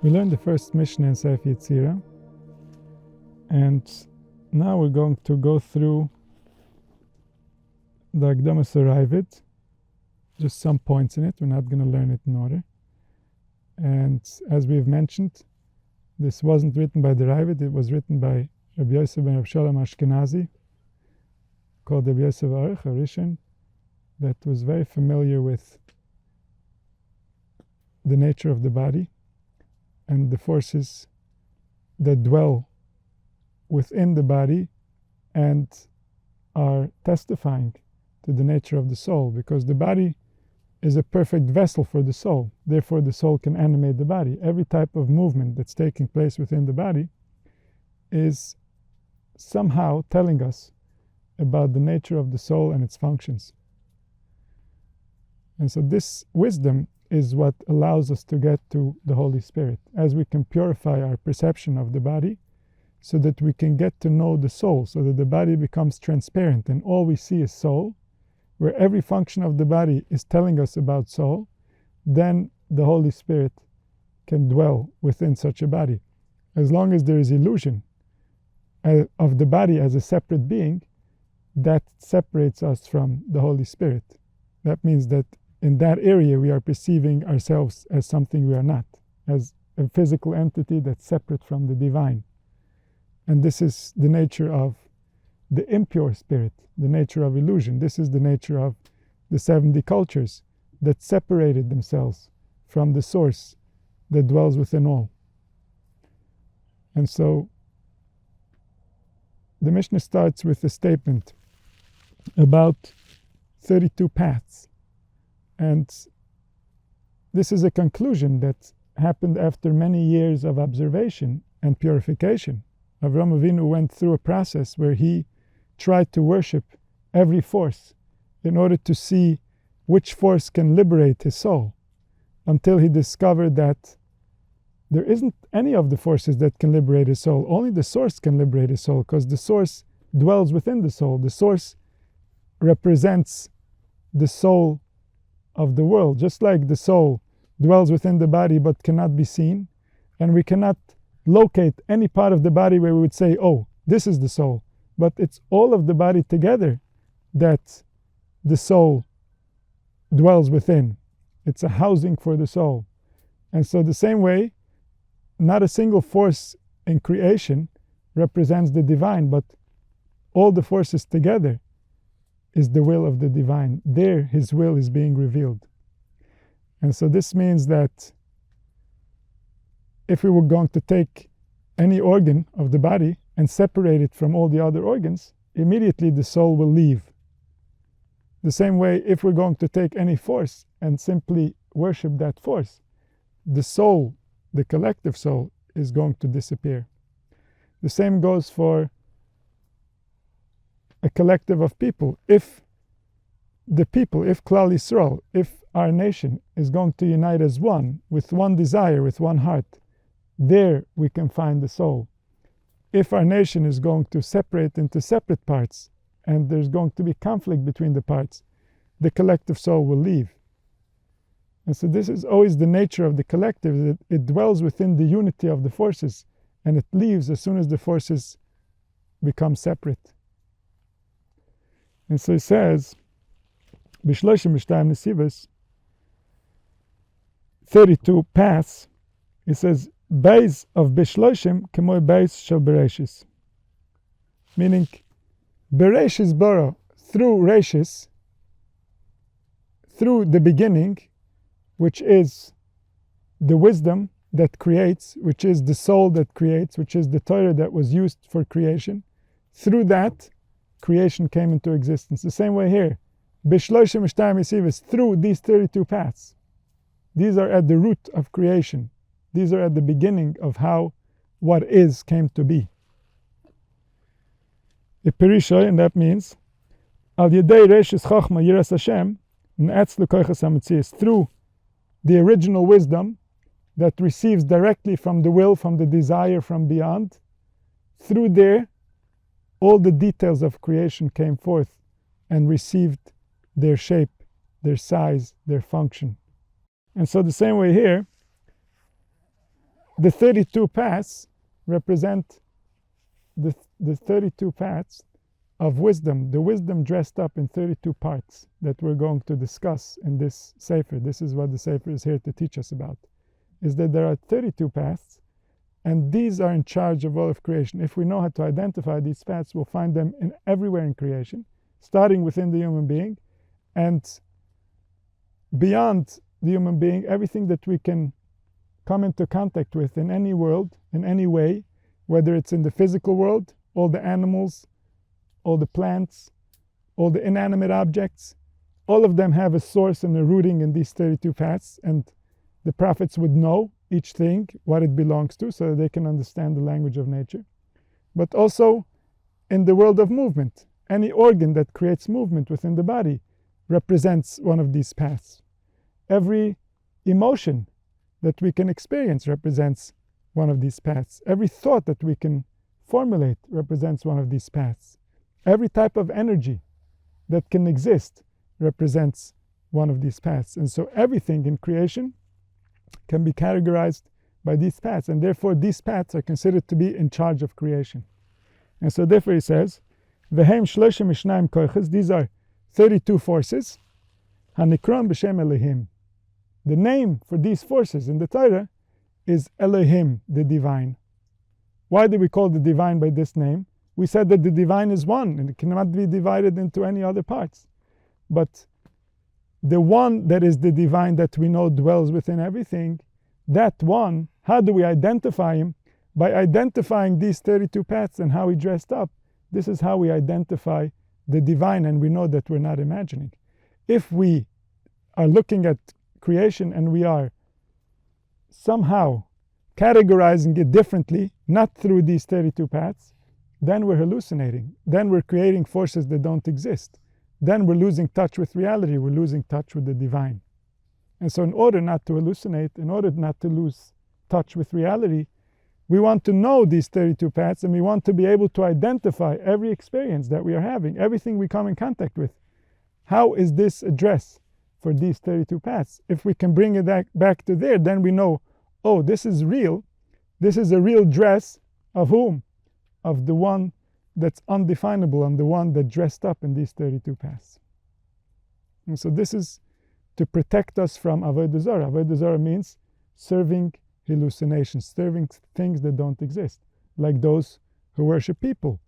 We learned the first Mishnah in Sefer Yetzira, and now we're going to go through the Akdamas Araivit, just some points in it. We're not going to learn it in order. And as we've mentioned, this wasn't written by the Ravid, it was written by Rabbi Yosef ben Rav Shalom Ashkenazi, called Rabbi Yosef Aruch, a Rishon, that was very familiar with the nature of the body and the forces that dwell within the body and are testifying to the nature of the soul, because the body is a perfect vessel for the soul. Therefore, the soul can animate the body. Every type of movement that's taking place within the body is somehow telling us about the nature of the soul and its functions. And so this wisdom is what allows us to get to the Holy Spirit, as we can purify our perception of the body so that we can get to know the soul, so that the body becomes transparent and all we see is soul, where every function of the body is telling us about soul. Then the Holy Spirit can dwell within such a body. As long as there is illusion of the body as a separate being, that separates us from the Holy Spirit. That means that in that area we are perceiving ourselves as something we are not, as a physical entity that's separate from the divine. And this is the nature of the impure spirit, the nature of illusion. This is the nature of the 70 cultures that separated themselves from the source that dwells within all. And so the Mishnah starts with a statement about 32 paths. And this is a conclusion that happened after many years of observation and purification. Avraham Avinu went through a process where he tried to worship every force in order to see which force can liberate his soul, until he discovered that there isn't any of the forces that can liberate his soul. Only the source can liberate his soul, because the source dwells within the soul. The source represents the soul of the world, just like the soul dwells within the body but cannot be seen, and we cannot locate any part of the body where we would say, oh, this is the soul. But it's all of the body together that the soul dwells within. It's a housing for the soul. And so the same way, not a single force in creation represents the divine, but all the forces together is the will of the divine. There, his will is being revealed. And so this means that if we were going to take any organ of the body and separate it from all the other organs, immediately the soul will leave. The same way, if we're going to take any force and simply worship that force, the soul, the collective soul, is going to disappear. The same goes for a collective of people. If the people, if Klal Yisrael, if our nation is going to unite as one, with one desire, with one heart, there we can find the soul. If our nation is going to separate into separate parts, and there's going to be conflict between the parts, the collective soul will leave. And so this is always the nature of the collective, that it dwells within the unity of the forces, and it leaves as soon as the forces become separate. And so he says, Bishloshim Mishtayim Nesivos, 32 paths, he says, Beis of Bishloshim Kemoi Beis Shel Bereshis. Meaning, Bereshis Bara, through Reshis, through the beginning, which is the wisdom that creates, which is the soul that creates, which is the Torah that was used for creation, through that, creation came into existence. The same way here, Bishloshim Mishtayim Nesivos, through these 32 paths. These are at the root of creation. These are at the beginning of how what is came to be. Ipirishoy, and that means, Al Yedei Reshis Chochma Yiras Hashem Ne'etz L'Koichas HaMetzias, through the original wisdom that receives directly from the will, from the desire, from beyond, through there, all the details of creation came forth and received their shape, their size, their function. And so the same way here, the 32 paths represent the 32 paths of wisdom, the wisdom dressed up in 32 parts that we're going to discuss in this Sefer. This is what the Sefer is here to teach us about, is that there are 32 paths, and these are in charge of all of creation. If we know how to identify these paths, we'll find them everywhere in creation, starting within the human being, and beyond the human being, everything that we can come into contact with in any world, in any way, whether it's in the physical world, all the animals, all the plants, all the inanimate objects, all of them have a source and a rooting in these 32 paths, and the prophets would know each thing, what it belongs to, so that they can understand the language of nature. But also in the world of movement, any organ that creates movement within the body represents one of these paths. Every emotion that we can experience represents one of these paths. Every thought that we can formulate represents one of these paths. Every type of energy that can exist represents one of these paths. And so everything in creation can be categorized by these paths, and therefore these paths are considered to be in charge of creation. And so therefore he says, V'hem shloshim mishnayim koiches, these are 32 forces, hanikron b'shem Elohim. The name for these forces in the Torah is Elohim, the divine. Why do we call the divine by this name? We said that the divine is one, and it cannot be divided into any other parts. But the one that is the divine that we know dwells within everything, that one, how do we identify him? By identifying these 32 paths and how he dressed up. This is how we identify the divine, and we know that we're not imagining. If we are looking at creation and we are somehow categorizing it differently, not through these 32 paths, then we're hallucinating. Then we're creating forces that don't exist. Then we're losing touch with reality. We're losing touch with the divine. And so in order not to hallucinate, in order not to lose touch with reality, we want to know these 32 paths, and we want to be able to identify every experience that we are having, everything we come in contact with. How is this a dress for these 32 paths? If we can bring it back to there, then we know, oh, this is real. This is a real dress of whom? Of the one that's undefinable, and the one that dressed up in these 32 paths. And so this is to protect us from avodah zarah. Avodah zarah means serving hallucinations, serving things that don't exist, like those who worship people,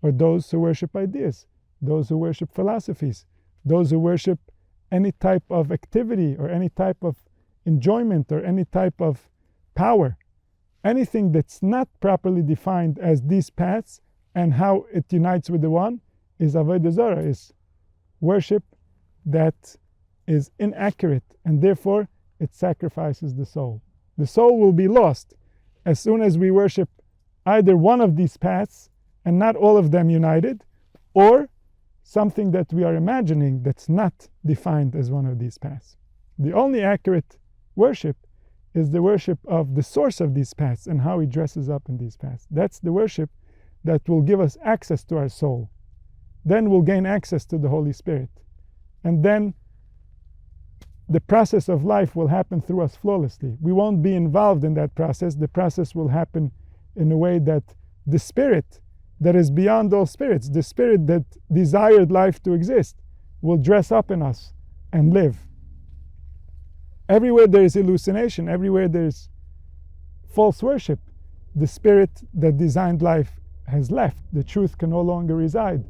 or those who worship ideas, those who worship philosophies, those who worship any type of activity or any type of enjoyment or any type of power. Anything that's not properly defined as these paths and how it unites with the one is avodah zarah, is worship that is inaccurate, and therefore it sacrifices the soul. The soul will be lost as soon as we worship either one of these paths and not all of them united, or something that we are imagining that's not defined as one of these paths. The only accurate worship is the worship of the source of these paths and how he dresses up in these paths. That's the worship that will give us access to our soul. Then we'll gain access to the Holy Spirit. And then the process of life will happen through us flawlessly. We won't be involved in that process. The process will happen in a way that the spirit that is beyond all spirits, the spirit that desired life to exist, will dress up in us and live. Everywhere there is hallucination, everywhere there is false worship, the spirit that designed life has left. The truth can no longer reside.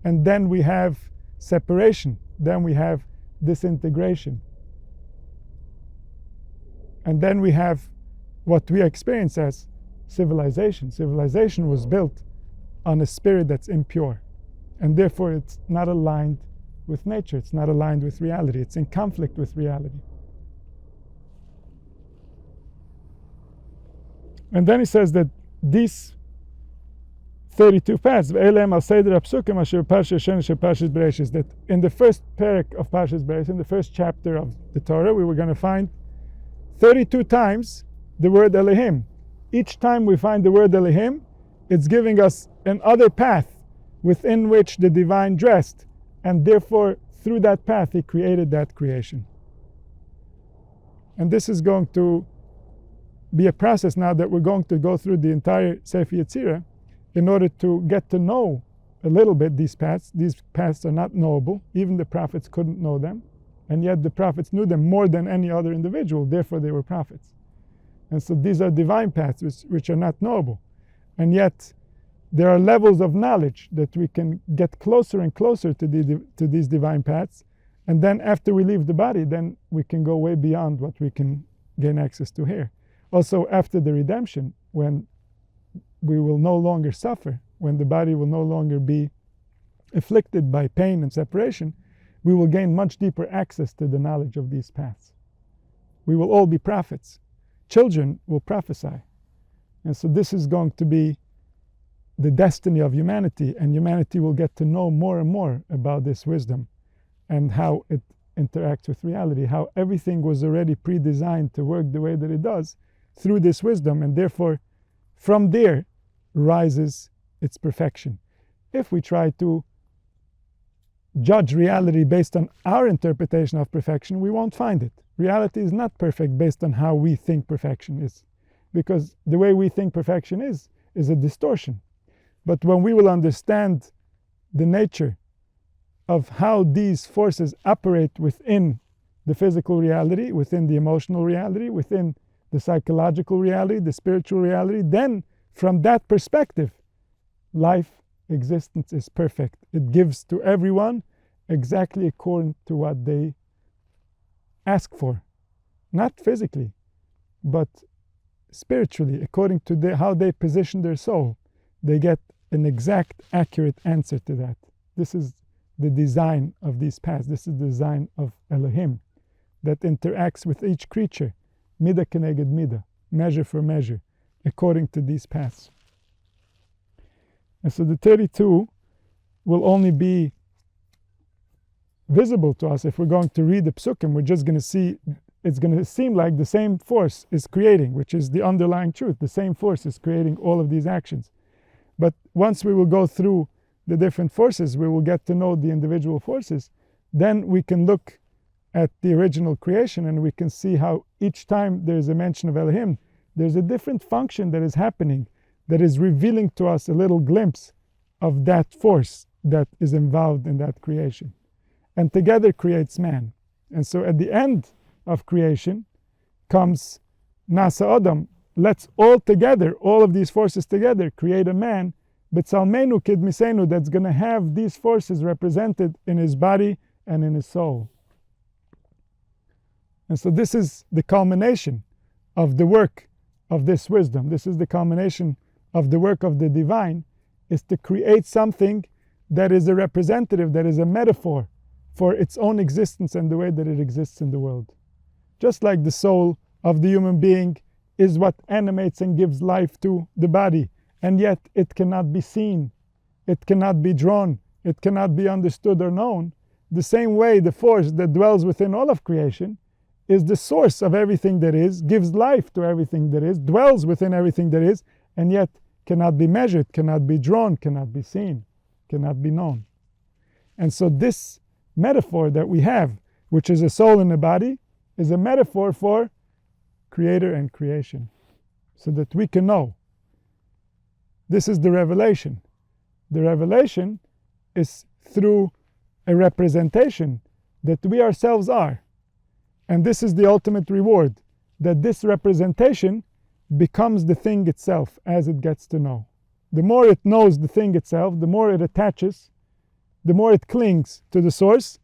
And then we have separation. Then we have disintegration. And then we have what we experience as civilization. Civilization was built on a spirit that's impure. And therefore it's not aligned with nature. It's not aligned with reality. It's in conflict with reality. And then he says that these 32 paths, that in the first parak of Parshas Bereishis, in the first chapter of the Torah, we were going to find 32 times the word Elohim. Each time we find the word Elohim, it's giving us another path within which the divine dressed, and therefore through that path he created that creation. And this is going to be a process now that we're going to go through the entire Sefer Yetzira in order to get to know a little bit these paths. These paths are not knowable. Even the prophets couldn't know them. And yet the prophets knew them more than any other individual. Therefore they were prophets. And so these are divine paths which are not knowable. And yet there are levels of knowledge that we can get closer and closer to these divine paths. And then after we leave the body, then we can go way beyond what we can gain access to here. Also after the redemption, when we will no longer suffer, when the body will no longer be afflicted by pain and separation, we will gain much deeper access to the knowledge of these paths. We will all be prophets. Children will prophesy. And so this is going to be the destiny of humanity, and humanity will get to know more and more about this wisdom and how it interacts with reality, how everything was already pre-designed to work the way that it does through this wisdom, and therefore from there rises its perfection. If we try to judge reality based on our interpretation of perfection, we won't find it. Reality is not perfect based on how we think perfection is, because the way we think perfection is a distortion. But when we will understand the nature of how these forces operate within the physical reality, within the emotional reality, within the psychological reality, the spiritual reality, then from that perspective, life, existence is perfect. It gives to everyone exactly according to what they ask for. Not physically, but spiritually, according to how they position their soul. They get an exact, accurate answer to that. This is the design of these paths. This is the design of Elohim that interacts with each creature, midah keneged midah, measure for measure, according to these paths. And so the 32 will only be visible to us if we're going to read the psukim. We're just going to see, it's going to seem like the same force is creating, which is the underlying truth. The same force is creating all of these actions. But once we will go through the different forces, we will get to know the individual forces. Then we can look at the original creation and we can see how each time there's a mention of Elohim, there's a different function that is happening that is revealing to us a little glimpse of that force that is involved in that creation. And together creates man. And so at the end of creation comes Nasa Adam. Let's all together, all of these forces together, create a man, B'tzalmenu kidmisenu, that's going to have these forces represented in his body and in his soul. And so this is the culmination of the work of this wisdom. This is the culmination of the work of the divine, is to create something that is a representative, that is a metaphor for its own existence and the way that it exists in the world. Just like the soul of the human being is what animates and gives life to the body, and yet it cannot be seen, it cannot be drawn, it cannot be understood or known. The same way the force that dwells within all of creation is the source of everything that is, gives life to everything that is, dwells within everything that is, and yet cannot be measured, cannot be drawn, cannot be seen, cannot be known. And so this metaphor that we have, which is a soul in a body, is a metaphor for creator and creation, so that we can know. This is the revelation. The revelation is through a representation that we ourselves are. And this is the ultimate reward, that this representation becomes the thing itself as it gets to know. The more it knows the thing itself, the more it attaches, the more it clings to the source,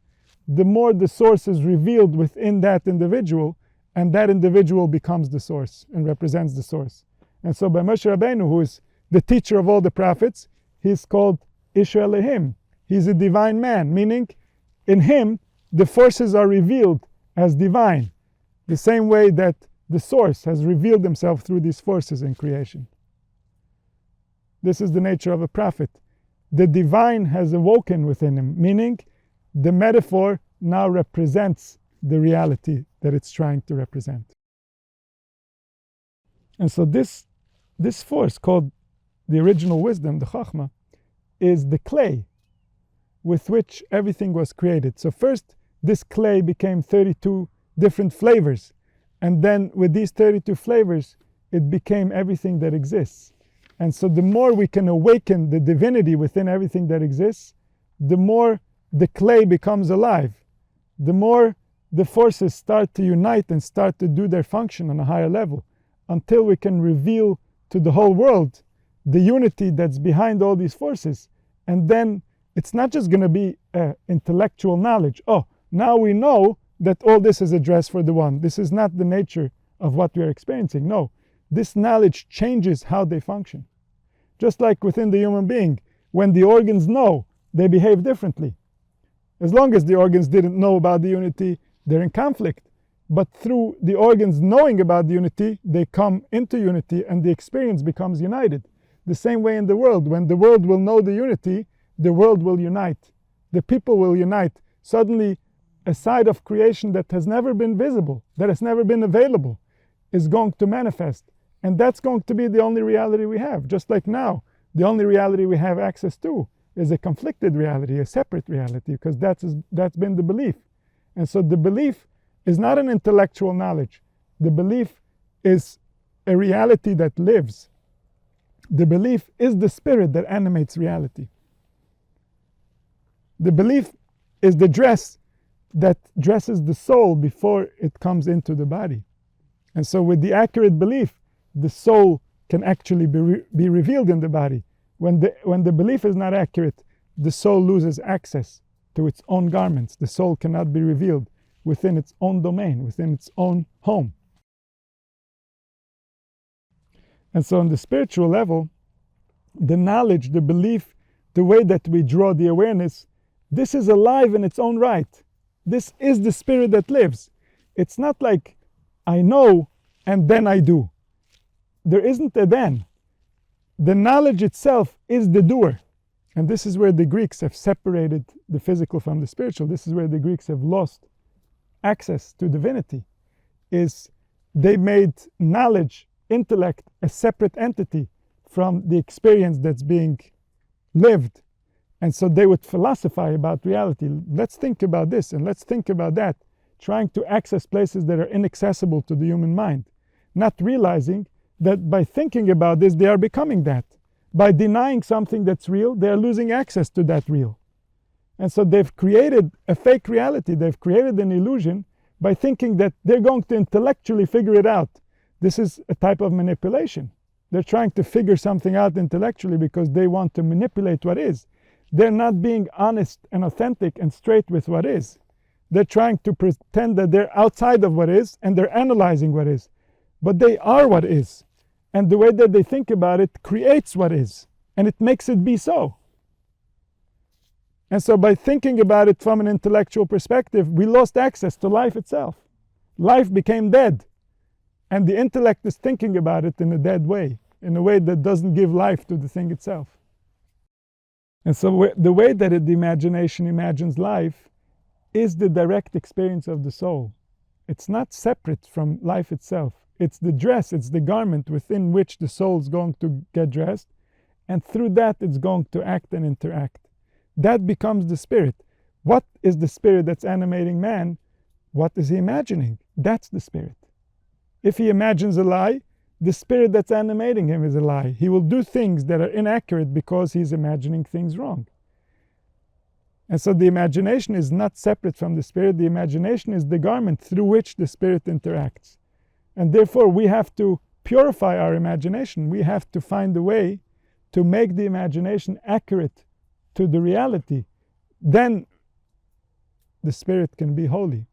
the more the source is revealed within that individual, and that individual becomes the source and represents the source. And so by Moshe Rabbeinu, who is the teacher of all the prophets, he's called Ish Elohim. He's a divine man, meaning in him the forces are revealed as divine, the same way that the source has revealed himself through these forces in creation. This is the nature of a prophet. The divine has awoken within him, meaning the metaphor now represents the reality that it's trying to represent. And so this force, called the original wisdom, the Chachma, is the clay with which everything was created. So first, this clay became 32 different flavors. And then with these 32 flavors, it became everything that exists. And so the more we can awaken the divinity within everything that exists, the more the clay becomes alive, the more the forces start to unite and start to do their function on a higher level, until we can reveal to the whole world the unity that's behind all these forces. And then it's not just going to be intellectual knowledge. Oh, now we know that all this is addressed for the one. This is not the nature of what we are experiencing. No, this knowledge changes how they function. Just like within the human being, when the organs know, they behave differently. As long as the organs didn't know about the unity, they're in conflict. But through the organs knowing about the unity, they come into unity and the experience becomes united. The same way in the world, when the world will know the unity, the world will unite. The people will unite. Suddenly, a side of creation that has never been visible, that has never been available, is going to manifest. And that's going to be the only reality we have. Just like now, the only reality we have access to is a conflicted reality, a separate reality, because that's been the belief. And so the belief is not an intellectual knowledge. The belief is a reality that lives. The belief is the spirit that animates reality. The belief is the dress that dresses the soul before it comes into the body. And so with the accurate belief, the soul can actually be revealed in the body. When the belief is not accurate, the soul loses access to its own garments. The soul cannot be revealed within its own domain, within its own home. And so on the spiritual level, the knowledge, the belief, the way that we draw the awareness, this is alive in its own right. This is the spirit that lives. It's not like I know and then I do. There isn't a then. The knowledge itself is the doer. And this is where the Greeks have separated the physical from the spiritual. This is where the Greeks have lost access to divinity. Is they made knowledge, intellect, a separate entity from the experience that's being lived. And so they would philosophize about reality. Let's think about this and let's think about that, trying to access places that are inaccessible to the human mind, not realizing that by thinking about this, they are becoming that. By denying something that's real, they are losing access to that real. And so they've created a fake reality. They've created an illusion by thinking that they're going to intellectually figure it out. This is a type of manipulation. They're trying to figure something out intellectually because they want to manipulate what is. They're not being honest and authentic and straight with what is. They're trying to pretend that they're outside of what is and they're analyzing what is. But they are what is. And the way that they think about it creates what is. And it makes it be so. And so by thinking about it from an intellectual perspective, we lost access to life itself. Life became dead. And the intellect is thinking about it in a dead way, in a way that doesn't give life to the thing itself. And so the way that the imagination imagines life is the direct experience of the soul. It's not separate from life itself. It's the dress, it's the garment within which the soul is going to get dressed, and through that it's going to act and interact. That becomes the spirit. What is the spirit that's animating man? What is he imagining? That's the spirit. If he imagines a lie, the spirit that's animating him is a lie. He will do things that are inaccurate because he's imagining things wrong. And so the imagination is not separate from the spirit. The imagination is the garment through which the spirit interacts. And therefore we have to purify our imagination. We have to find a way to make the imagination accurate to the reality. Then the spirit can be holy.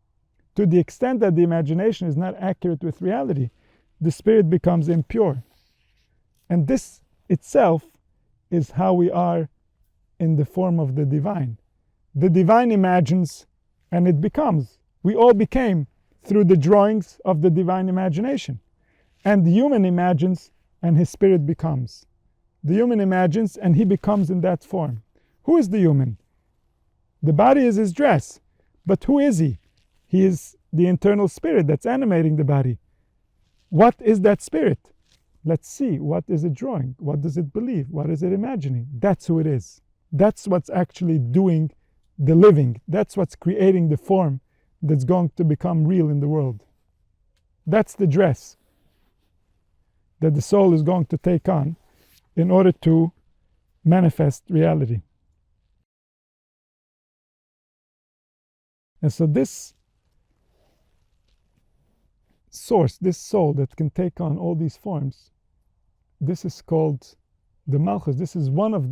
To the extent that the imagination is not accurate with reality, the spirit becomes impure. And this itself is how we are in the form of the divine. The divine imagines and it becomes. We all became through the drawings of the divine imagination. And the human imagines and his spirit becomes. The human imagines and he becomes in that form. Who is the human? The body is his dress. But who is he? He is the internal spirit that's animating the body. What is that spirit? Let's see. What is it drawing? What does it believe? What is it imagining? That's who it is. That's what's actually doing the living. That's what's creating the form that's going to become real in the world. That's the dress. that the soul is going to take on in order to manifest reality. And so this source, this soul that can take on all these forms, this is called the Malchus. This is one of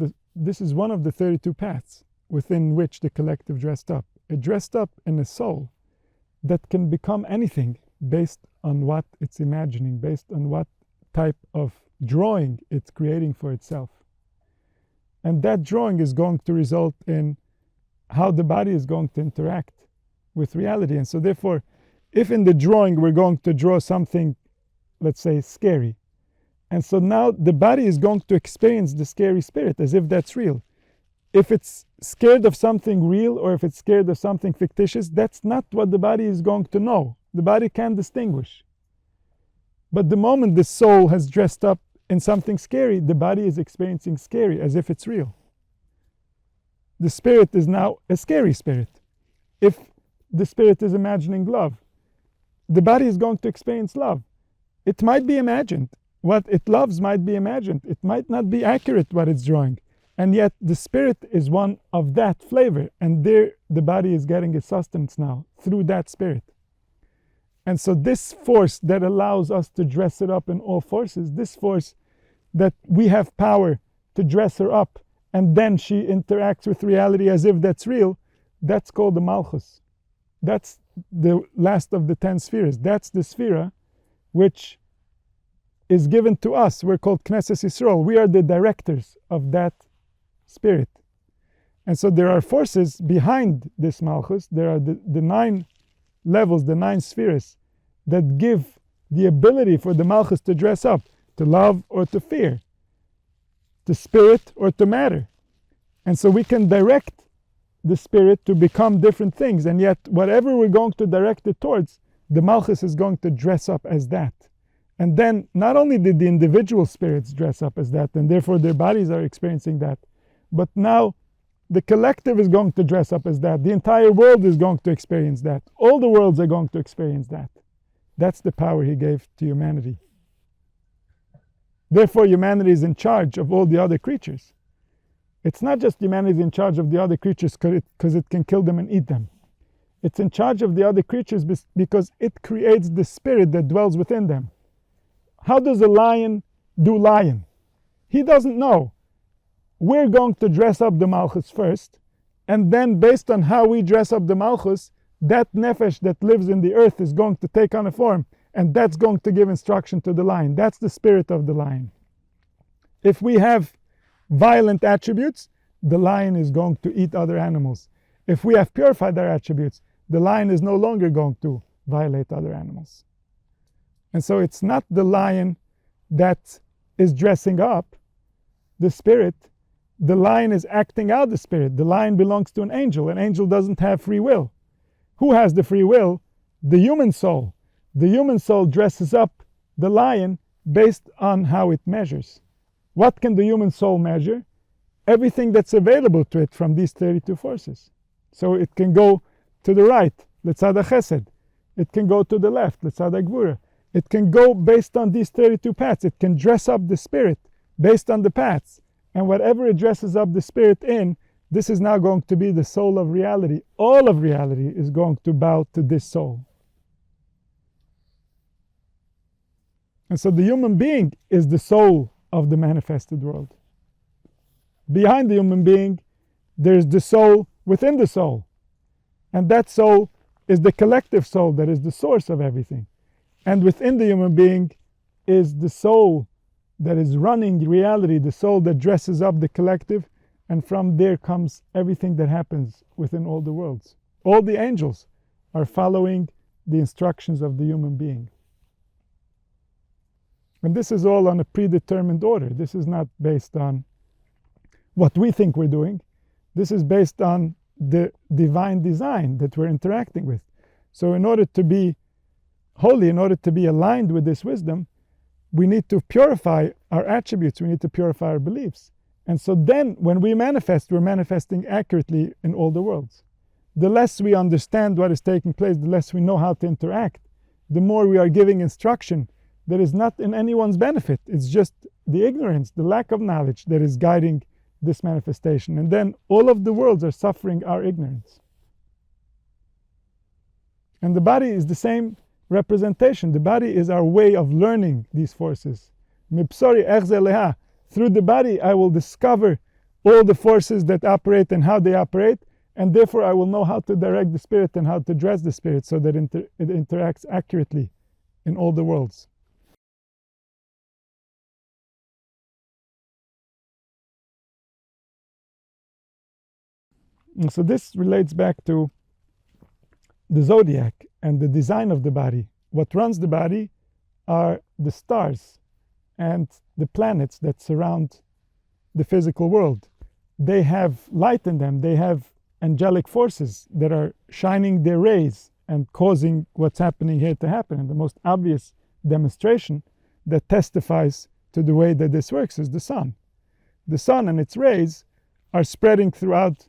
the 32 paths within which the collective dressed up. It dressed up in a soul that can become anything based on what it's imagining, based on what type of drawing it's creating for itself. And that drawing is going to result in how the body is going to interact with reality. And so therefore, if in the drawing we're going to draw something, let's say, scary, and so now the body is going to experience the scary spirit as if that's real. If it's scared of something real or if it's scared of something fictitious, that's not what the body is going to know. The body can't distinguish. But the moment the soul has dressed up in something scary, the body is experiencing scary as if it's real. The spirit is now a scary spirit. If the spirit is imagining love, the body is going to experience love. It might be imagined. What it loves might be imagined. It might not be accurate what it's drawing. And yet the spirit is one of that flavor. And there the body is getting its sustenance now through that spirit. And so this force that allows us to dress it up in all forces, this force that we have power to dress her up and then she interacts with reality as if that's real, that's called the Malchus. That's the last of the 10 spheres. That's the sphere which is given to us. We're called Knesset Yisrael. We are the directors of that spirit. And so there are forces behind this Malchus. There are the 9 levels, the 9 spheres that give the ability for the Malchus to dress up, to love or to fear, to spirit or to matter. And so we can direct the spirit to become different things, and yet whatever we're going to direct it towards, the Malchus is going to dress up as that. And then not only did the individual spirits dress up as that, and therefore their bodies are experiencing that, but now the collective is going to dress up as that. The entire world is going to experience that. All the worlds are going to experience that. That's the power he gave to humanity. Therefore, humanity is in charge of all the other creatures. It's not just humanity in charge of the other creatures because it can kill them and eat them. It's in charge of the other creatures because it creates the spirit that dwells within them. How does a lion do lion? He doesn't know. We're going to dress up the Malchus first, and then based on how we dress up the Malchus, that nefesh that lives in the earth is going to take on a form, and that's going to give instruction to the lion. That's the spirit of the lion. If we have violent attributes, the lion is going to eat other animals. If we have purified our attributes, the lion is no longer going to violate other animals. And so it's not the lion that is dressing up the spirit. The lion is acting out the spirit. The lion belongs to an angel. An angel doesn't have free will. Who has the free will? The human soul. The human soul dresses up the lion based on how it measures. What can the human soul measure? Everything that's available to it from these 32 forces. So it can go to the right, Letzad HaChesed. It can go to the left, Letzad HaGvura. It can go based on these 32 paths. It can dress up the spirit based on the paths. And whatever it dresses up the spirit in, this is now going to be the soul of reality. All of reality is going to bow to this soul. And so the human being is the soul of the manifested world. Behind the human being, there's the soul within the soul. And that soul is the collective soul that is the source of everything. And within the human being is the soul that is running reality, the soul that dresses up the collective, and from there comes everything that happens within all the worlds. All the angels are following the instructions of the human being. And this is all on a predetermined order. This is not based on what we think we're doing. This is based on the divine design that we're interacting with. So in order to be holy, in order to be aligned with this wisdom, we need to purify our attributes, we need to purify our beliefs. And so then when we manifest, we're manifesting accurately in all the worlds. The less we understand what is taking place, the less we know how to interact, the more we are giving instruction that is not in anyone's benefit. It's just the ignorance, the lack of knowledge that is guiding this manifestation. And then all of the worlds are suffering our ignorance. And the body is the same representation. The body is our way of learning these forces. Through the body I will discover all the forces that operate and how they operate, and therefore I will know how to direct the spirit and how to dress the spirit so that it interacts accurately in all the worlds. And so this relates back to the zodiac and the design of the body. What runs the body are the stars and the planets that surround the physical world. They have light in them. They have angelic forces that are shining their rays and causing what's happening here to happen. And the most obvious demonstration that testifies to the way that this works is the sun. The sun and its rays are spreading throughout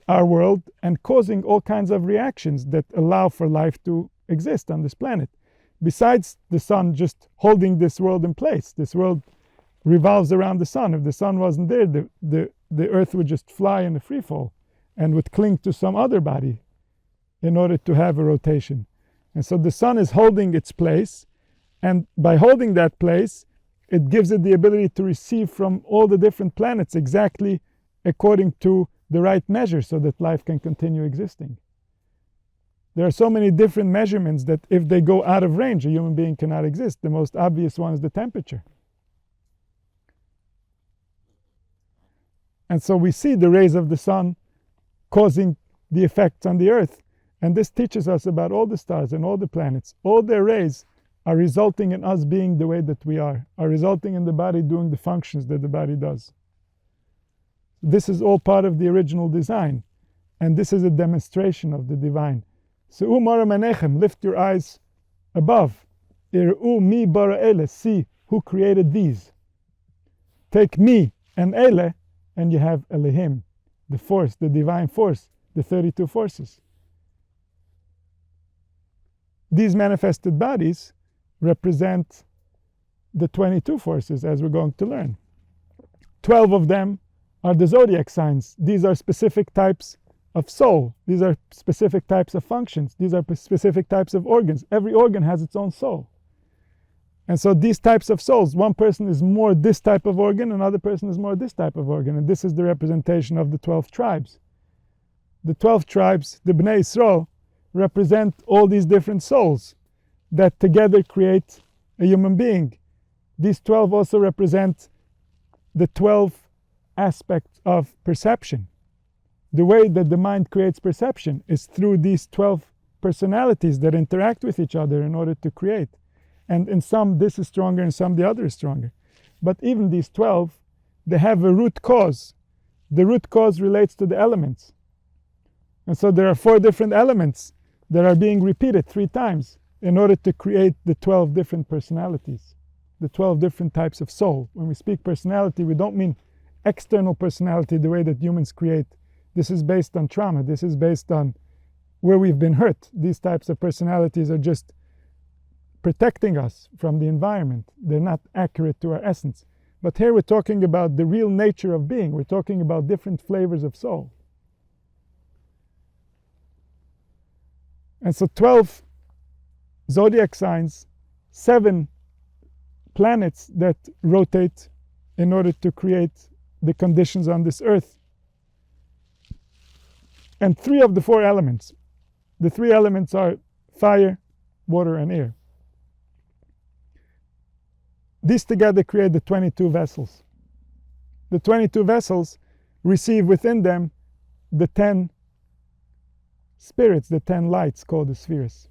our world and causing all kinds of reactions that allow for life to exist on this planet. Besides the sun just holding this world in place, this world revolves around the sun. If the sun wasn't there, the earth would just fly in a free fall and would cling to some other body in order to have a rotation. And so the sun is holding its place, and by holding that place, it gives it the ability to receive from all the different planets exactly according to the right measure so that life can continue existing. There are so many different measurements that if they go out of range, a human being cannot exist. The most obvious one is the temperature. And so we see the rays of the sun causing the effects on the earth. And this teaches us about all the stars and all the planets. All their rays are resulting in us being the way that we are resulting in the body doing the functions that the body does. This is all part of the original design. And this is a demonstration of the divine. So, lift your eyes above. Mi bara ele, see who created these. Take me and ele, and you have Elohim, the force, the divine force, the 32 forces. These manifested bodies represent the 22 forces, as we're going to learn. 12 of them are the zodiac signs. These are specific types of soul. These are specific types of functions. These are specific types of organs. Every organ has its own soul. And so these types of souls, one person is more this type of organ, another person is more this type of organ. And this is the representation of the 12 tribes. The 12 tribes, the Bnei Yisrael, represent all these different souls that together create a human being. These 12 also represent the 12 aspects of perception. The way that the mind creates perception is through these 12 personalities that interact with each other in order to create. And in some this is stronger, in some the other is stronger. But even these 12, they have a root cause. The root cause relates to the elements. And so there are 4 different elements that are being repeated 3 times in order to create the 12 different personalities, the 12 different types of soul. When we speak personality, we don't mean external personality the way that humans create. This is based on trauma. This is based on where we've been hurt. These types of personalities are just protecting us from the environment. They're not accurate to our essence. But here we're talking about the real nature of being. We're talking about different flavors of soul. And so 12 zodiac signs, 7 planets that rotate in order to create the conditions on this earth. And 3 of the 4 elements. The 3 elements are fire, water, and air. These together create the 22 vessels. The 22 vessels receive within them the 10 spirits, the 10 lights called the spheres.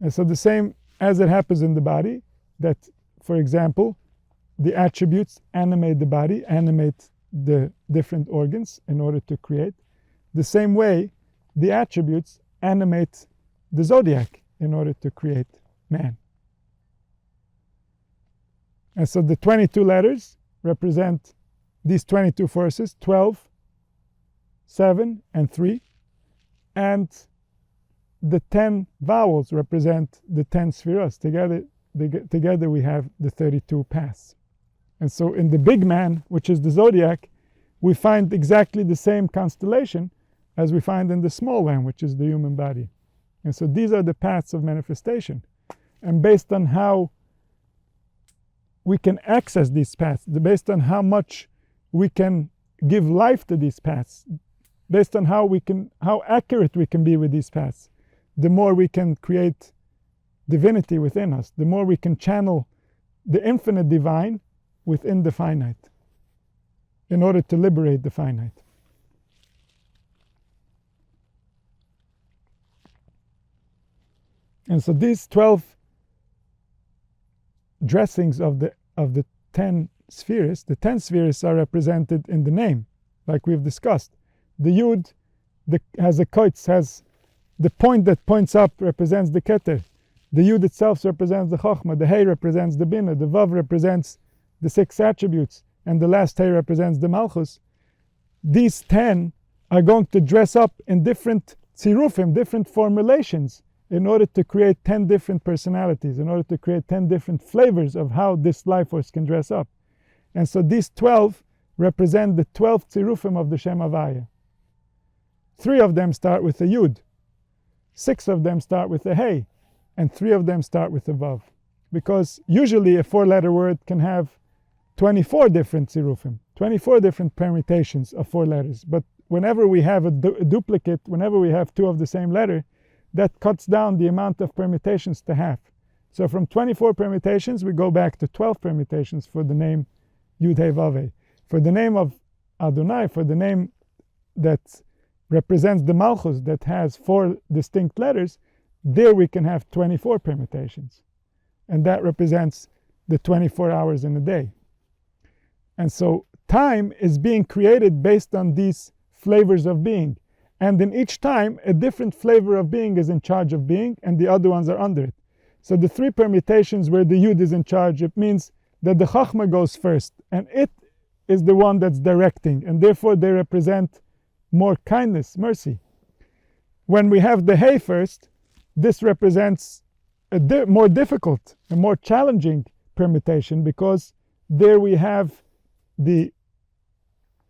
And so the same as it happens in the body, that, for example, the attributes animate the body, animate the different organs in order to create. The same way, the attributes animate the zodiac in order to create man. And so the 22 letters represent these 22 forces, 12, 7, and 3. And the 10 vowels represent the 10 spheros. Together we have the 32 paths. And so in the big man, which is the zodiac, we find exactly the same constellation as we find in the small man, which is the human body. And so these are the paths of manifestation. And based on how we can access these paths, based on how much we can give life to these paths, based on how accurate we can be with these paths, the more we can create divinity within us, the more we can channel the infinite divine within the finite in order to liberate the finite. And so these 12 dressings of the 10 spheres, the 10 spheres are represented in the name, like we've discussed. The Yud has a koitz, has the point that points up represents the Keter. The Yud itself represents the Chochmah, the Hey represents the Bina, the Vav represents the 6 attributes, and the last Hey represents the Malchus. These 10 are going to dress up in different tzirufim, different formulations, in order to create 10 different personalities, in order to create 10 different flavors of how this life force can dress up. And so these 12 represent the 12 tzirufim of the Shem Havaya. 3 of them start with a Yud, 6 of them start with a Hey, and 3 of them start with a Vav. Because usually a 4-letter word can have 24 different tzirufim, 24 different permutations of 4 letters. But whenever we have a duplicate, whenever we have 2 of the same letter, that cuts down the amount of permutations to half. So from 24 permutations, we go back to 12 permutations for the name Yud Hey Vav Hey. For the name of Adonai, for the name that represents the Malchus, that has 4 distinct letters, there we can have 24 permutations. And that represents the 24 hours in a day. And so time is being created based on these flavors of being. And in each time, a different flavor of being is in charge of being, and the other ones are under it. So the 3 permutations where the Yud is in charge, it means that the Chachma goes first, and it is the one that's directing, and therefore they represent more kindness, mercy. When we have the Hey first, this represents a more difficult, a more challenging permutation, because there we have the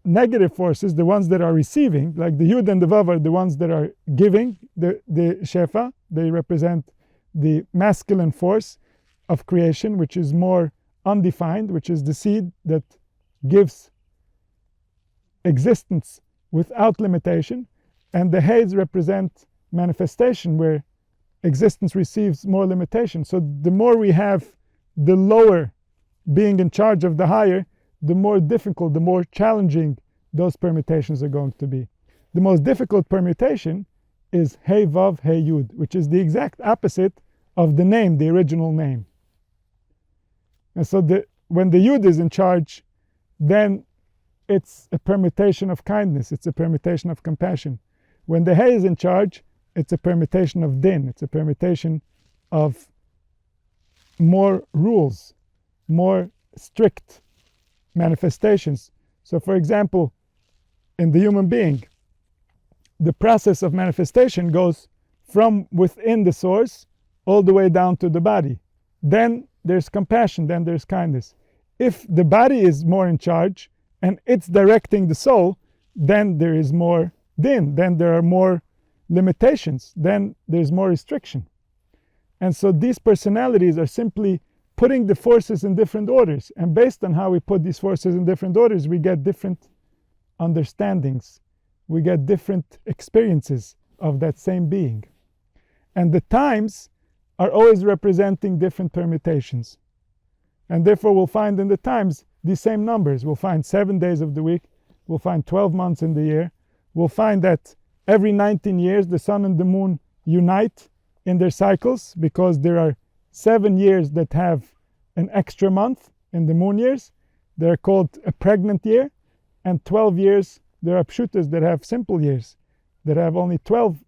negative forces, the ones that are receiving, like the Yud and the Vav are the ones that are giving the Shefa. They represent the masculine force of creation, which is more undefined, which is the seed that gives existence without limitation. And the Heys represent manifestation, where existence receives more limitation. So the more we have the lower being in charge of the higher, the more difficult, the more challenging those permutations are going to be. The most difficult permutation is Hey Vav Hey Yud, which is the exact opposite of the name, the original name. And so when the Yud is in charge, then it's a permutation of kindness, it's a permutation of compassion. When the Hey is in charge, it's a permutation of din, it's a permutation of more rules, more strict manifestations. So for example, in the human being, the process of manifestation goes from within the source all the way down to the body. Then there's compassion, then there's kindness. If the body is more in charge and it's directing the soul, then there is more din, then there are more limitations, then there's more restriction. And so these personalities are simply putting the forces in different orders. And based on how we put these forces in different orders, we get different understandings. We get different experiences of that same being. And the times are always representing different permutations. And therefore we'll find in the times these same numbers. We'll find 7 days of the week. We'll find 12 months in the year. We'll find that every 19 years the sun and the moon unite in their cycles, because there are 7 years that have an extra month in the moon years. They're called a pregnant year. And 12 years, there are pshutas that have simple years, that have only 12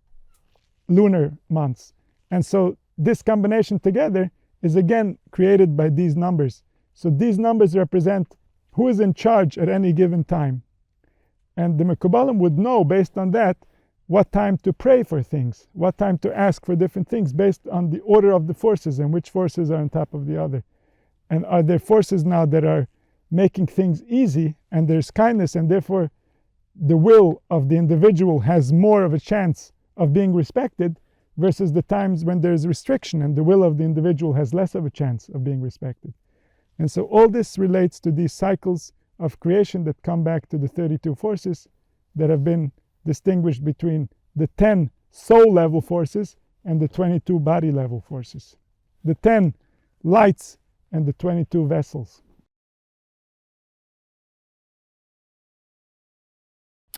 lunar months. And so this combination together is again created by these numbers. So these numbers represent who is in charge at any given time. And the Mekubalim would know based on that what time to pray for things, what time to ask for different things based on the order of the forces and which forces are on top of the other. And are there forces now that are making things easy, and there's kindness, and therefore the will of the individual has more of a chance of being respected, versus the times when there's restriction and the will of the individual has less of a chance of being respected. And so all this relates to these cycles of creation that come back to the 32 forces that have been distinguished between the 10 soul level forces and the 22 body level forces, the 10 lights and the 22 vessels.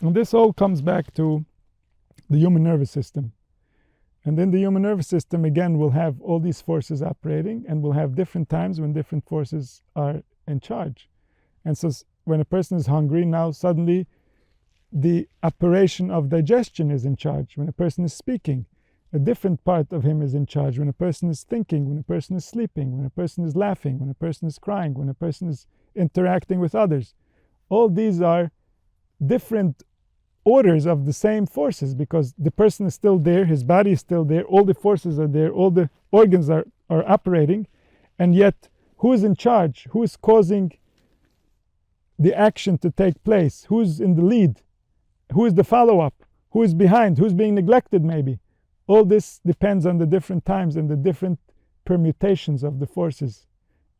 And this all comes back to the human nervous system. And in the human nervous system, again, we'll have all these forces operating, and we'll have different times when different forces are in charge. And so when a person is hungry, now suddenly the operation of digestion is in charge. When a person is speaking, a different part of him is in charge. When a person is thinking, when a person is sleeping, when a person is laughing, when a person is crying, when a person is interacting with others. All these are different orders of the same forces, because the person is still there, his body is still there, all the forces are there, all the organs are operating, and yet who is in charge? Who is causing the action to take place? Who's in the lead? Who is the follow-up? Who is behind? Who's being neglected maybe? All this depends on the different times and the different permutations of the forces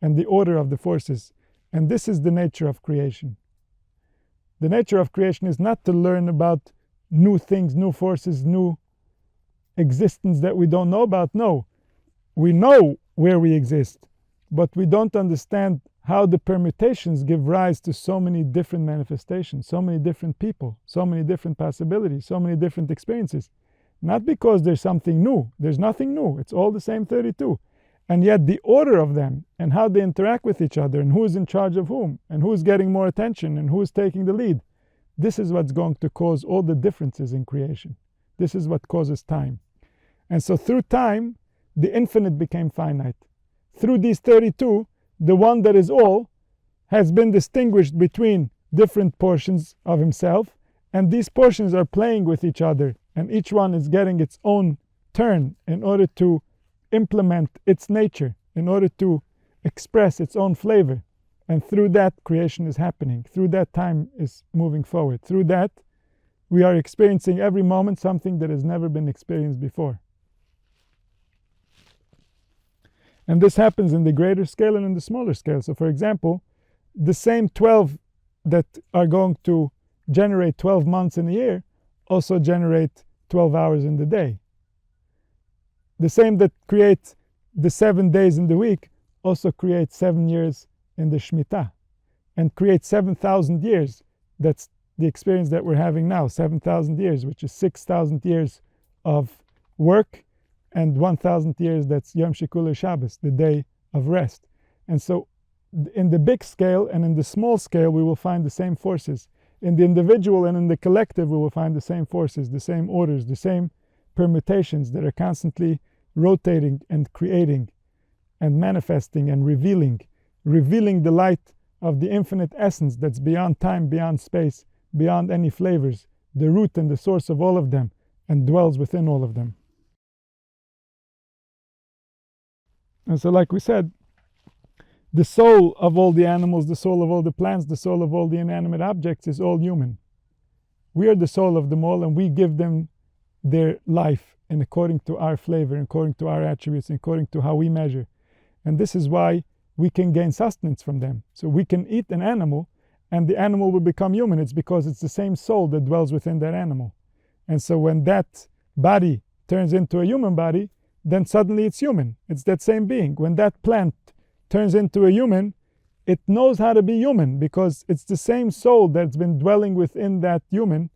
and the order of the forces. And this is the nature of creation. The nature of creation is not to learn about new things, new forces, new existence that we don't know about. No, we know where we exist, but we don't understand how the permutations give rise to so many different manifestations, so many different people, so many different possibilities, so many different experiences. Not because there's something new. There's nothing new. It's all the same 32. And yet the order of them and how they interact with each other and who's in charge of whom and who's getting more attention and who's taking the lead, this is what's going to cause all the differences in creation. This is what causes time. And so through time, the infinite became finite. Through these 32, the one that is all has been distinguished between different portions of himself, and these portions are playing with each other, and each one is getting its own turn in order to implement its nature, in order to express its own flavor. And through that, creation is happening. Through that, time is moving forward. Through that, we are experiencing every moment something that has never been experienced before. And this happens in the greater scale and in the smaller scale. So for example, the same 12 that are going to generate 12 months in a year also generate 12 hours in the day. The same that creates the 7 days in the week also creates 7 years in the Shemitah, and creates 7,000 years. That's the experience that we're having now, 7,000 years, which is 6,000 years of work, and 1,000 years that's Yom Shikul Shabbos, the day of rest. And so in the big scale and in the small scale, we will find the same forces. In the individual and in the collective, we will find the same forces, the same orders, the same permutations that are constantly rotating and creating and manifesting and revealing the light of the infinite essence that's beyond time, beyond space, beyond any flavors, the root and the source of all of them, and dwells within all of them. And so like we said, the soul of all the animals, the soul of all the plants, the soul of all the inanimate objects is all human. We are the soul of them all, and we give them their life and according to our flavor, according to our attributes, according to how we measure. And this is why we can gain sustenance from them. So we can eat an animal and the animal will become human. It's because it's the same soul that dwells within that animal. And so when that body turns into a human body, then suddenly it's human. It's that same being. When that plant turns into a human, it knows how to be human because it's the same soul that's been dwelling within that human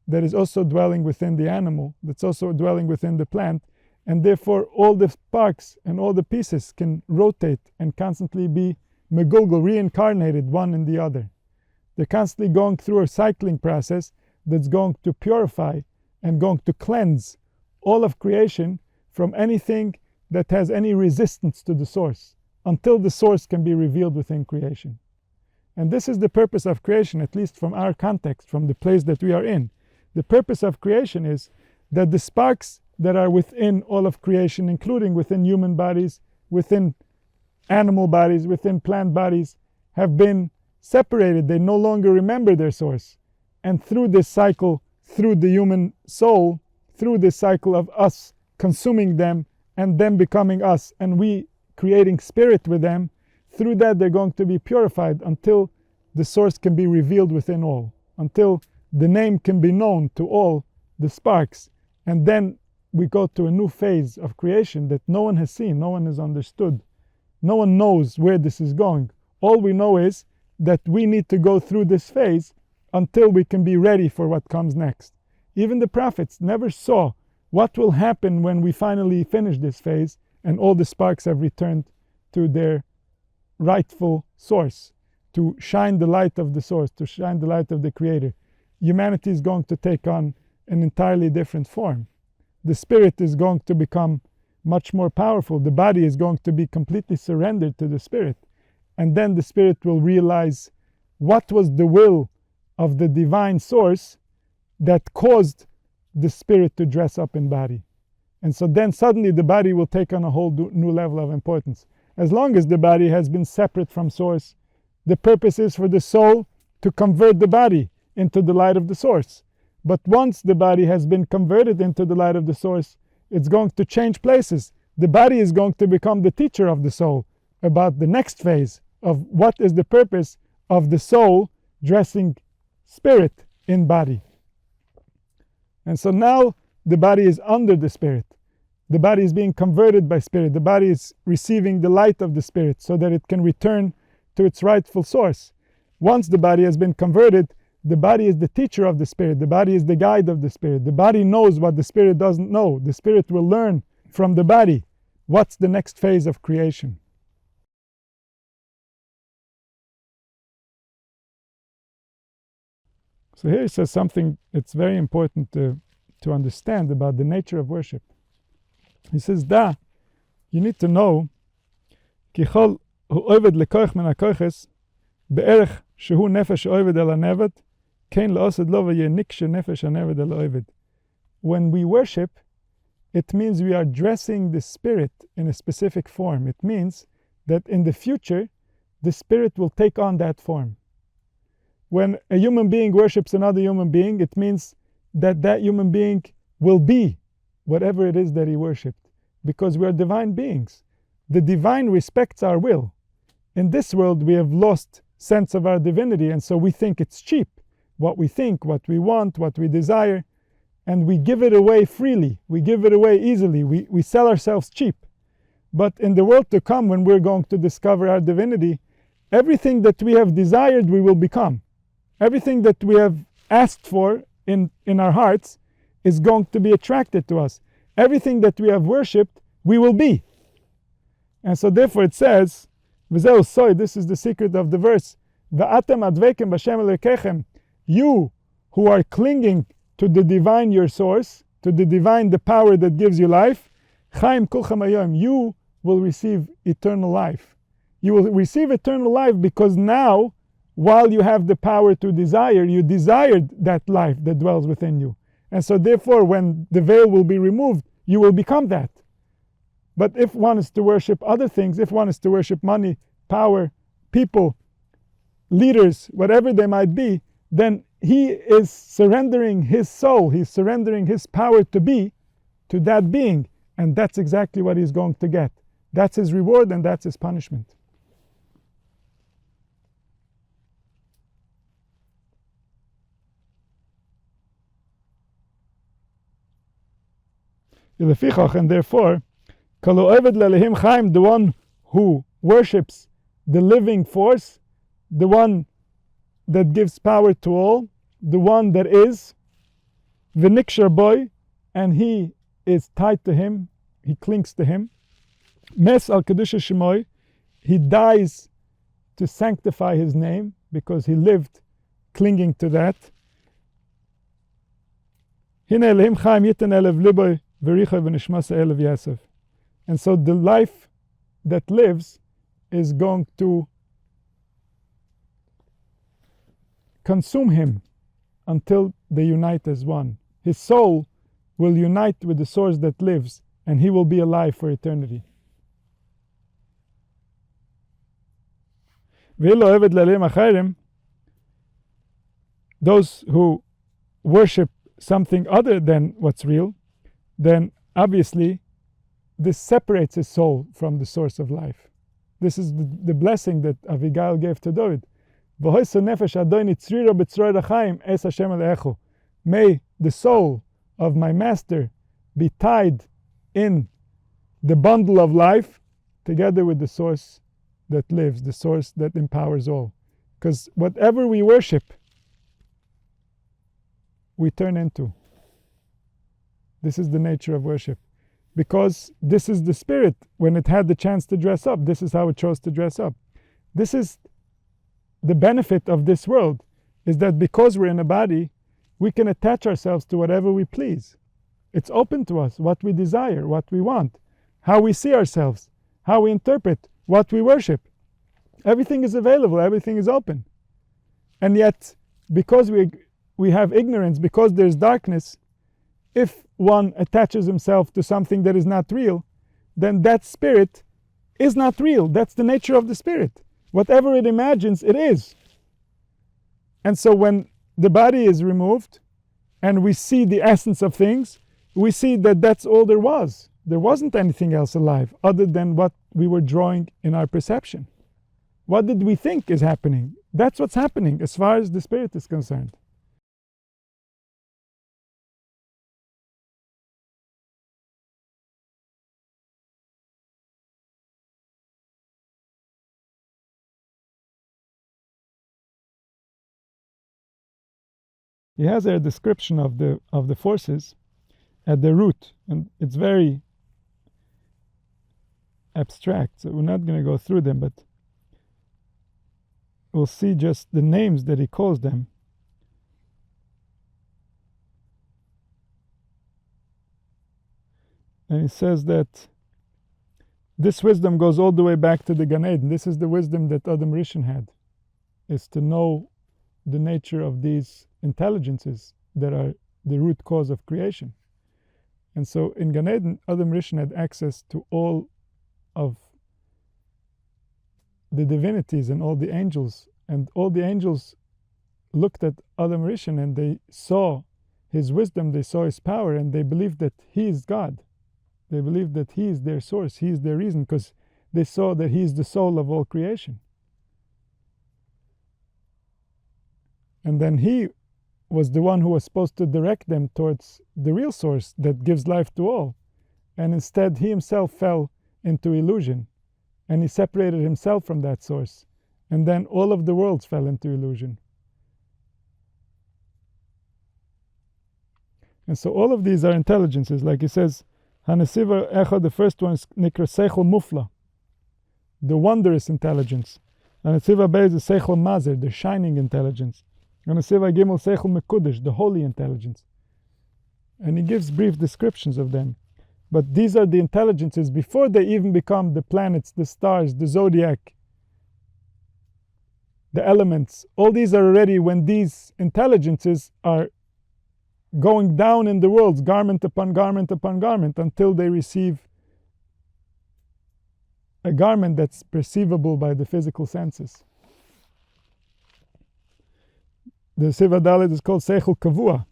that is also dwelling within the animal, that's also dwelling within the plant. And therefore all the sparks and all the pieces can rotate and constantly be megulgul, reincarnated one in the other. They're constantly going through a cycling process that's going to purify and going to cleanse all of creation from anything that has any resistance to the source, until the source can be revealed within creation. And this is the purpose of creation, at least from our context, from the place that we are in. The purpose of creation is that the sparks that are within all of creation, including within human bodies, within animal bodies, within plant bodies, have been separated. They no longer remember their source. And through this cycle, through the human soul, through this cycle of us consuming them and them becoming us, and we creating spirit with them, through that they're going to be purified until the source can be revealed within all, until the name can be known to all the sparks. And then we go to a new phase of creation that no one has seen, no one has understood. No one knows where this is going. All we know is that we need to go through this phase until we can be ready for what comes next. Even the prophets never saw what will happen when we finally finish this phase and all the sparks have returned to their rightful source, to shine the light of the source, to shine the light of the Creator. Humanity is going to take on an entirely different form. The spirit is going to become much more powerful. The body is going to be completely surrendered to the spirit. And then the spirit will realize what was the will of the divine source that caused the spirit to dress up in body. And so then suddenly the body will take on a whole new level of importance. As long as the body has been separate from source, the purpose is for the soul to convert the body into the light of the source. But once the body has been converted into the light of the source, it's going to change places. The body is going to become the teacher of the soul about the next phase of what is the purpose of the soul dressing spirit in body. And so now the body is under the spirit. The body is being converted by spirit. The body is receiving the light of the spirit so that it can return to its rightful source. Once the body has been converted, the body is the teacher of the spirit. The body is the guide of the spirit. The body knows what the spirit doesn't know. The spirit will learn from the body what's the next phase of creation. So here he says something that's very important to understand about the nature of worship. He says, you need to know, ככל הוא עובד לקוח מן הכוחס, בערך שהוא נפש עובד על הנבד, כן לעשות לו ויניק שנפש הנבד על העובד. When we worship, it means we are dressing the spirit in a specific form. It means that in the future, the spirit will take on that form. When a human being worships another human being, it means that that human being will be whatever it is that he worshipped, because we are divine beings. The divine respects our will. In this world, we have lost sense of our divinity, and so we think it's cheap. What we think, what we want, what we desire, and we give it away freely. We give it away easily. We sell ourselves cheap. But in the world to come, when we're going to discover our divinity, everything that we have desired, we will become. Everything that we have asked for in our hearts is going to be attracted to us. Everything that we have worshipped, we will be. And so therefore it says, V'zeu soy, this is the secret of the verse, V'atem advekem b'Hashem Elokechem, you who are clinging to the divine, your source, to the divine, the power that gives you life, Chaim kulchem hayom, you will receive eternal life. You will receive eternal life because now, while you have the power to desire, you desired that life that dwells within you. And so therefore, when the veil will be removed, you will become that. But if one is to worship other things, if one is to worship money, power, people, leaders, whatever they might be, then he is surrendering his soul, he's surrendering his power to be to that being. And that's exactly what he's going to get. That's his reward and that's his punishment. And therefore, the one who worships the living force, the one that gives power to all, the one that is, v'nikshar boy, and he is tied to him, he clings to him. Mes al kedusha shemoy, he dies to sanctify his name because he lived clinging to that. Hine elehim chaim yiten elev liboy v'richa v'nishmasa elev yasef. And so the life that lives is going to consume him until they unite as one. His soul will unite with the source that lives, and he will be alive for eternity. Those who worship something other than what's real, then obviously this separates his soul from the source of life. This is the blessing that Avigail gave to David. May the soul of my master be tied in the bundle of life together with the source that lives, the source that empowers all. Because whatever we worship, we turn into. This is the nature of worship. Because this is the spirit, when it had the chance to dress up, this is how it chose to dress up. This is the benefit of this world, is that because we're in a body, we can attach ourselves to whatever we please. It's open to us, what we desire, what we want, how we see ourselves, how we interpret, what we worship. Everything is available, everything is open. And yet, because we have ignorance, because there's darkness, if one attaches himself to something that is not real, then that spirit is not real. That's the nature of the spirit. Whatever it imagines, it is. And so when the body is removed and we see the essence of things, we see that that's all there was. There wasn't anything else alive other than what we were drawing in our perception. What did we think is happening? That's what's happening as far as the spirit is concerned. He has a description of the forces at the root, and it's very abstract, so we're not going to go through them, but we'll see just the names that he calls them. And he says that this wisdom goes all the way back to the Gan Eden. This is the wisdom that Adam Rishon had, is to know the nature of these intelligences that are the root cause of creation. And so in Gan Eden, Adam Rishon had access to all of the divinities and all the angels. And all the angels looked at Adam Rishon and they saw his wisdom, they saw his power, and they believed that he is God. They believed that he is their source, he is their reason, because they saw that he is the soul of all creation. And then he was the one who was supposed to direct them towards the real source that gives life to all. And instead, he himself fell into illusion. And he separated himself from that source. And then all of the worlds fell into illusion. And so all of these are intelligences. Like he says, Hanesiva Echad, the first one is Nikra Seichel Mufla, the wondrous intelligence. Hanesiva Beis is Seichel Mazer, the shining intelligence. And Hanesiva Gimel Seichel Mekudesh, the holy intelligence. And he gives brief descriptions of them. But these are the intelligences before they even become the planets, the stars, the zodiac, the elements. All these are already when these intelligences are going down in the worlds, garment upon garment upon garment, until they receive a garment that's perceivable by the physical senses. The Siva Dalet is called Seichel Kavua.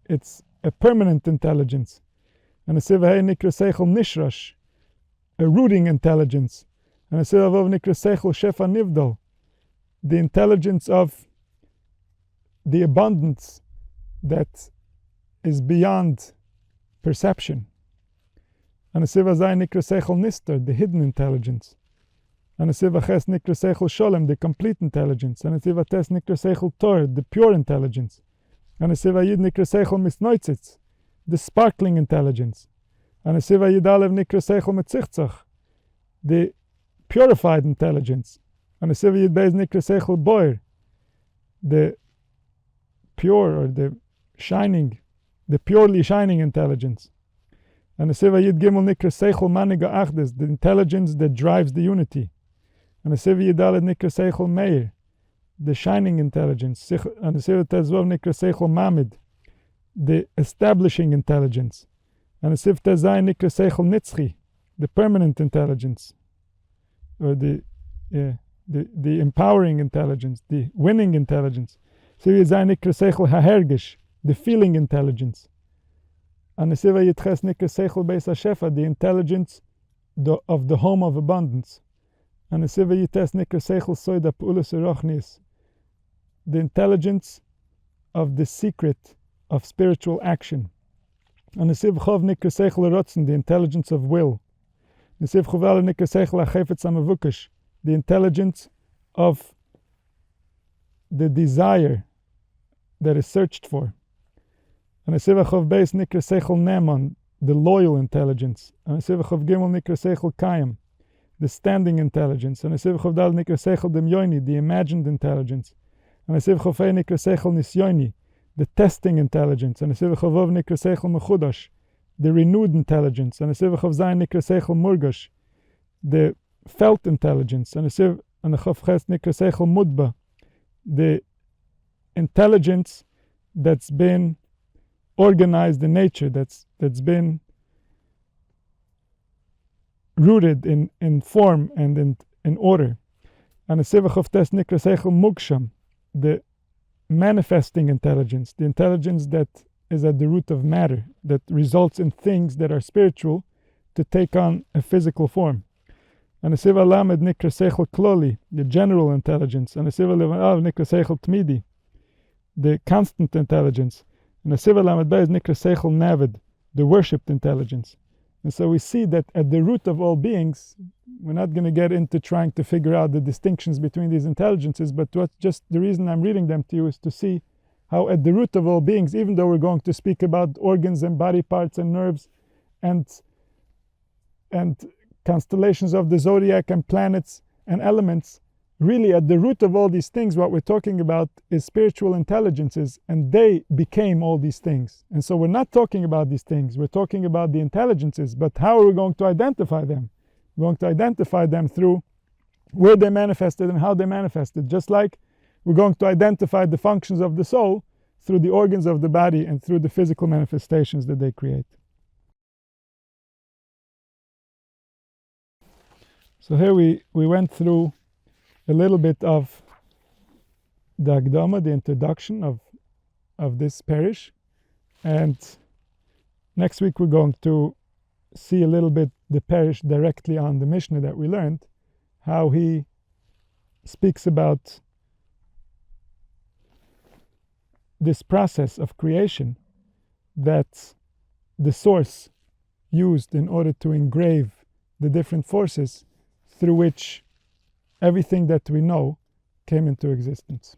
It's a permanent intelligence. And the Siva Hei Nikra Seichel Nishrash, a rooting intelligence. And the Siva Vav Nikra Seichel Shefa Nivdal, the intelligence of the abundance that is beyond perception. And the Siva Zai Nikra Seichel Nistar, the hidden intelligence. And the Siva Ches Nikra Seichel Sholem, the complete intelligence. And the Siva Tes Nikra Seichel Tor, the pure intelligence. And the Siva Yid Nikra Seichel Misnoitzitz, the sparkling intelligence. And the Siva Yid Alev Nikra Seichel Metzichtzach, the purified intelligence. And the Siva Yid Beis Nikra Seichel Boir, the pure or the shining, the purely shining intelligence. And the Siva Yid Gimel Nikra Seichel Maniga Achdes, the intelligence that drives the unity. And the Siva Yid Dalet Nikra Seichel Meir, the shining intelligence. And the establishing intelligence. And the permanent intelligence, or the empowering intelligence, the winning intelligence. The feeling intelligence. And the intelligence of the home of abundance. And the intelligence of the secret of spiritual action. And the intelligence of will. The intelligence of the desire that is searched for. And the loyal intelligence. And Chaim, the standing intelligence. And the imagined intelligence. And the testing intelligence. And the renewed intelligence. And the felt intelligence. And the intelligence that's been organized in nature, that's been rooted in form and in order. And the manifesting intelligence, the intelligence that is at the root of matter, that results in things that are spiritual to take on a physical form. And the general intelligence, and the constant intelligence. And the worshipped intelligence. And so we see that at the root of all beings, we're not going to get into trying to figure out the distinctions between these intelligences, but just the reason I'm reading them to you is to see how at the root of all beings, even though we're going to speak about organs and body parts and nerves and constellations of the zodiac and planets and elements, really at the root of all these things, what we're talking about is spiritual intelligences, and they became all these things. And so we're not talking about these things, we're talking about the intelligences, but how are we going to identify them? We're going to identify them through where they manifested and how they manifested, just like we're going to identify the functions of the soul through the organs of the body and through the physical manifestations that they create. So here we went through a little bit of the Akdama, the introduction of this parish, and next week we're going to see a little bit the parish directly on the Mishnah that we learned, how he speaks about this process of creation that the source used in order to engrave the different forces through which everything that we know came into existence.